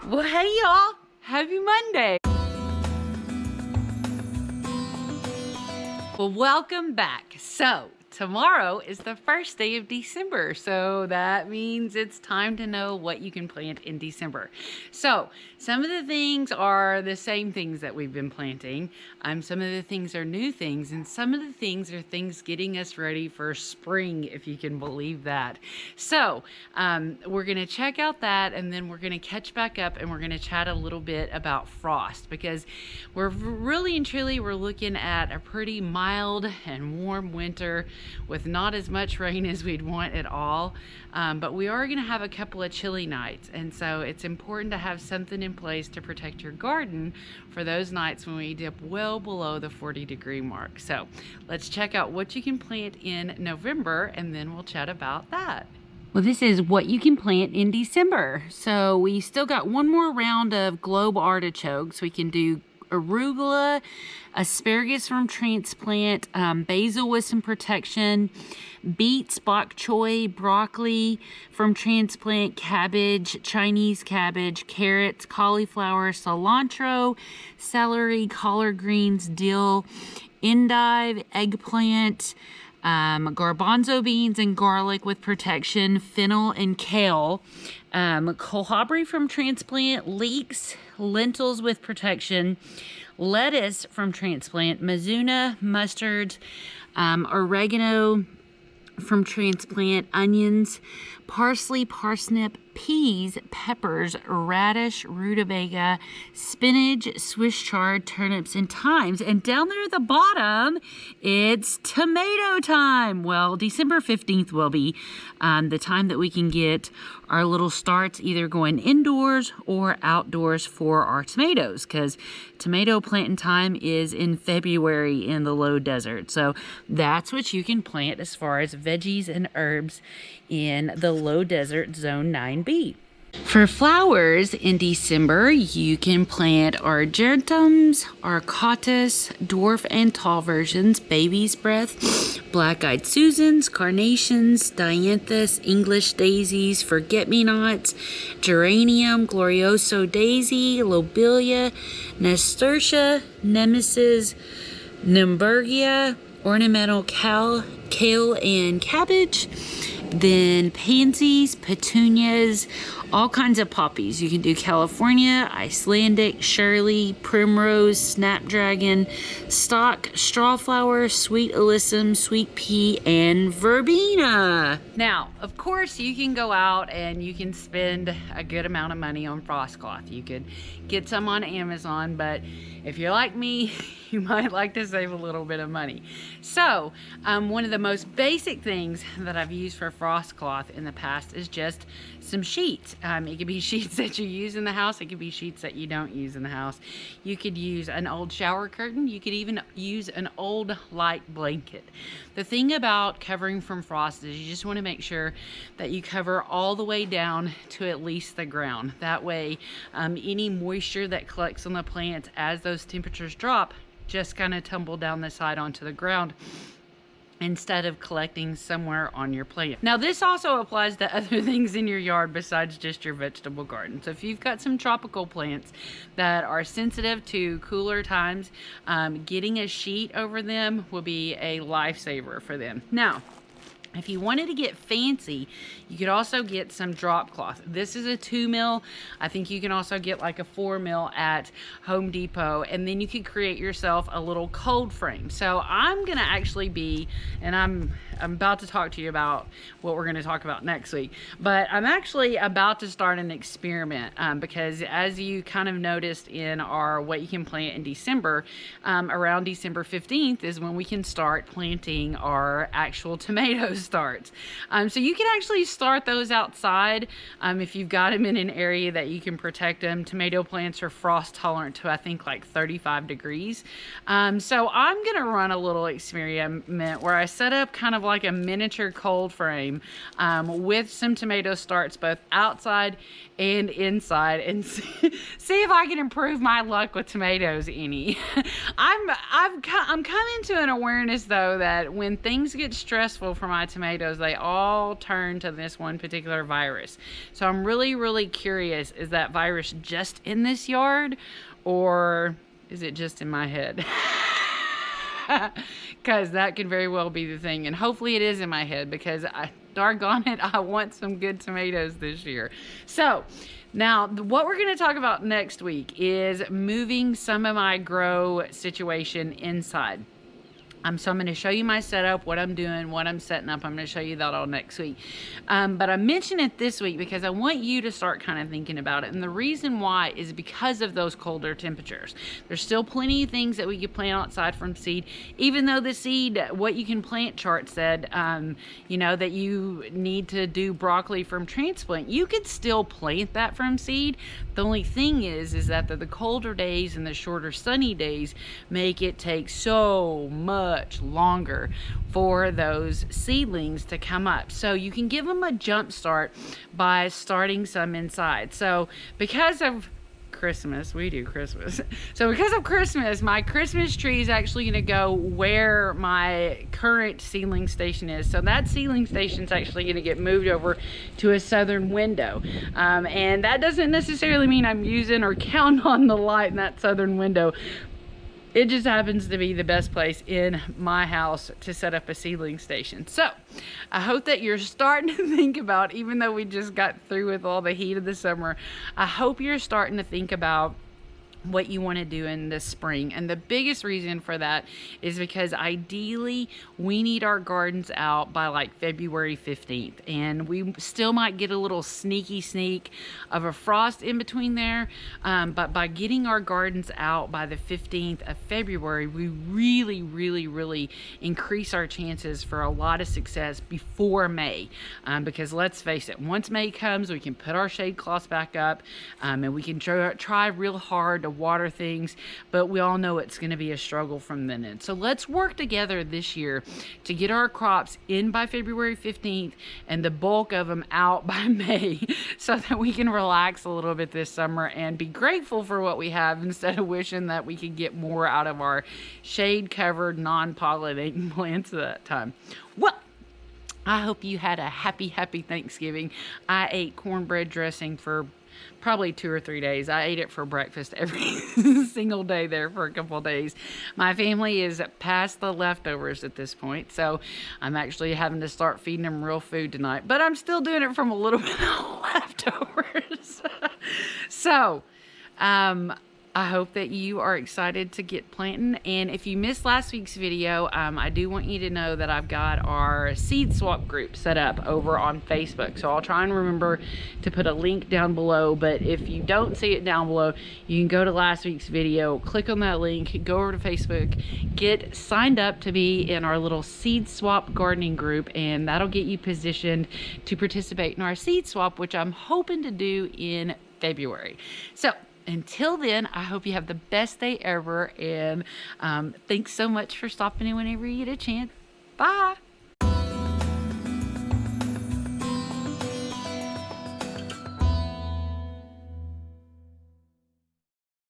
Well, hey y'all, happy Monday. Well, welcome back. So tomorrow is the first day of December, so that means it's time to know what you can plant in December. So some of the things are the same things that we've been planting. Some of the things are new things, and some of the things are things getting us ready for spring, if you can believe that. So we're gonna check out that, and then we're gonna catch back up, and we're gonna chat a little bit about frost, because we're really and truly, we're looking at a pretty mild and warm winter with not as much rain as we'd want at all, but we are going to have a couple of chilly nights, and so it's important to have something in place to protect your garden for those nights when we dip well below the 40-degree mark. So let's check out what you can plant in November, and then we'll chat about that. Well, this is what you can plant in December. So we still got one more round of globe artichokes. We can do arugula, asparagus from transplant, basil with some protection, beets, bok choy, broccoli from transplant, cabbage, Chinese cabbage, carrots, cauliflower, cilantro, celery, collard greens, dill, endive, eggplant, garbanzo beans and garlic with protection, fennel and kale, kohlrabi from transplant, leeks, lentils with protection, lettuce from transplant, mizuna, mustards, oregano from transplant, onions, parsley, parsnip, peas, peppers, radish, rutabaga, spinach, Swiss chard, turnips, and thymes. And down there at the bottom, it's tomato time. Well, December 15th will be the time that we can get our little starts either going indoors or outdoors for our tomatoes, because tomato planting time is in February in the low desert. So that's what you can plant as far as veggies and herbs in the low desert zone 9B. For flowers in December, you can plant argentums, arcautus, dwarf and tall versions, baby's breath, black-eyed Susans, carnations, dianthus, English daisies, forget-me-nots, geranium, glorioso daisy, lobelia, nasturtia, nemesis, nimbergia, ornamental kale and cabbage, then pansies, petunias, all kinds of poppies. You can do California, Icelandic, Shirley, primrose, snapdragon, stock, strawflower, sweet alyssum, sweet pea, and verbena. Now, of course, you can go out and you can spend a good amount of money on frost cloth. You could get some on Amazon, but if you're like me, you might like to save a little bit of money. So one of the most basic things that I've used for frost cloth in the past is just some sheets. It could be sheets that you use in the house. It could be sheets that you don't use in the house. You could use an old shower curtain. You could even use an old light blanket. The thing about covering from frost is you just want to make sure that you cover all the way down to at least the ground. That way, any moisture that collects on the plants as those temperatures drop just kind of tumble down the side onto the ground instead of collecting somewhere on your plant. Now, this also applies to other things in your yard besides just your vegetable garden. So if you've got some tropical plants that are sensitive to cooler times, getting a sheet over them will be a lifesaver for them. Now, if you wanted to get fancy, you could also get some drop cloth. This is a 2 mil. I think you can also get like a 4 mil at Home Depot, and then you could create yourself a little cold frame. So I'm gonna actually be, and I'm about to talk to you about what we're gonna talk about next week, but I'm actually about to start an experiment because as you kind of noticed in our what you can plant in December, around December 15th is when we can start planting our actual tomatoes starts. So you can actually start those outside if you've got them in an area that you can protect them. Tomato plants are frost tolerant to I think like 35 degrees. So I'm gonna run a little experiment where I set up kind of like a miniature cold frame with some tomato starts both outside and inside, and see if I can improve my luck with tomatoes any. I'm coming to an awareness though that when things get stressful for my tomatoes, they all turn to this one particular virus. So I'm really, really curious, is that virus just in this yard, or is it just in my head? Because that could very well be the thing. And hopefully it is in my head, because doggone it, I want some good tomatoes this year. So now what we're going to talk about next week is moving some of my grow situation inside. So I'm going to show you my setup, what I'm doing, what I'm setting up. I'm going to show you that all next week. But I mention it this week because I want you to start kind of thinking about it. And the reason why is because of those colder temperatures. There's still plenty of things that we could plant outside from seed, even though the seed, what you can plant chart said, you know, that you need to do broccoli from transplant. You could still plant that from seed. The only thing is that the colder days and the shorter sunny days make it take so much longer for those seedlings to come up. So you can give them a jump start by starting some inside. So because of Christmas, we do Christmas. So because of Christmas, my Christmas tree is actually going to go where my current seedling station is. So that seedling station is actually going to get moved over to a southern window. And that doesn't necessarily mean I'm using or counting on the light in that southern window. It just happens to be the best place in my house to set up a seedling station. So I hope that you're starting to think about, even though we just got through with all the heat of the summer, I hope you're starting to think about what you want to do in the spring. And the biggest reason for that is because ideally we need our gardens out by like February 15th, and we still might get a little sneak of a frost in between there, but by getting our gardens out by the 15th of February, we really increase our chances for a lot of success before May, because let's face it, once May comes, we can put our shade cloths back up, and we can try real hard to water things, but we all know it's going to be a struggle from then on. So let's work together this year to get our crops in by February 15th and the bulk of them out by May, so that we can relax a little bit this summer and be grateful for what we have, instead of wishing that we could get more out of our shade covered non-pollinating plants at that time. Well, I hope you had a happy Thanksgiving. I ate cornbread dressing for probably 2 or 3 days. I ate it for breakfast every single day there for a couple of days. My family is past the leftovers at this point, so I'm actually having to start feeding them real food tonight, but I'm still doing it from a little bit of leftovers. So I hope that you are excited to get planting. And if you missed last week's video, I do want you to know that I've got our seed swap group set up over on Facebook. So I'll try and remember to put a link down below. But if you don't see it down below, you can go to last week's video, click on that link, go over to Facebook, get signed up to be in our little seed swap gardening group, and that'll get you positioned to participate in our seed swap, which I'm hoping to do in February. So until then, I hope you have the best day ever, and thanks so much for stopping in whenever you get a chance. Bye.